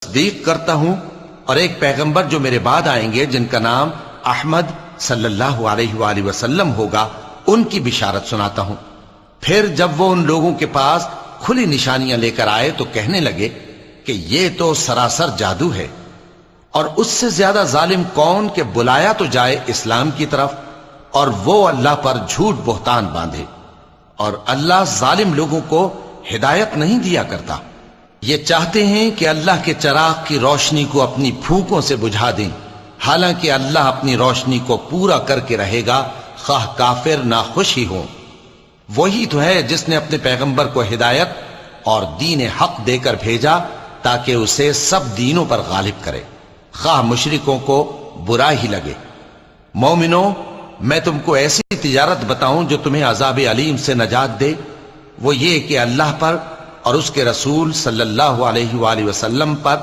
تصدیق کرتا ہوں اور ایک پیغمبر جو میرے بعد آئیں گے جن کا نام احمد صلی اللہ علیہ وآلہ وسلم ہوگا، ان کی بشارت سناتا ہوں۔ پھر جب وہ ان لوگوں کے پاس کھلی نشانیاں لے کر آئے تو کہنے لگے کہ یہ تو سراسر جادو ہے، اور اس سے زیادہ ظالم کون کہ بلایا تو جائے اسلام کی طرف اور وہ اللہ پر جھوٹ بہتان باندھے، اور اللہ ظالم لوگوں کو ہدایت نہیں دیا کرتا۔ یہ چاہتے ہیں کہ اللہ کے چراغ کی روشنی کو اپنی پھونکوں سے بجھا دیں، حالانکہ اللہ اپنی روشنی کو پورا کر کے رہے گا، خواہ کافر ناخوش ہی ہوں۔ وہی تو ہے جس نے اپنے پیغمبر کو ہدایت اور دین حق دے کر بھیجا تاکہ اسے سب دینوں پر غالب کرے، خواہ مشرکوں کو برا ہی لگے۔ مومنوں، میں تم کو ایسی تجارت بتاؤں جو تمہیں عذاب علیم سے نجات دے؟ وہ یہ کہ اللہ پر اور اس کے رسول صلی اللہ علیہ وآلہ وسلم پر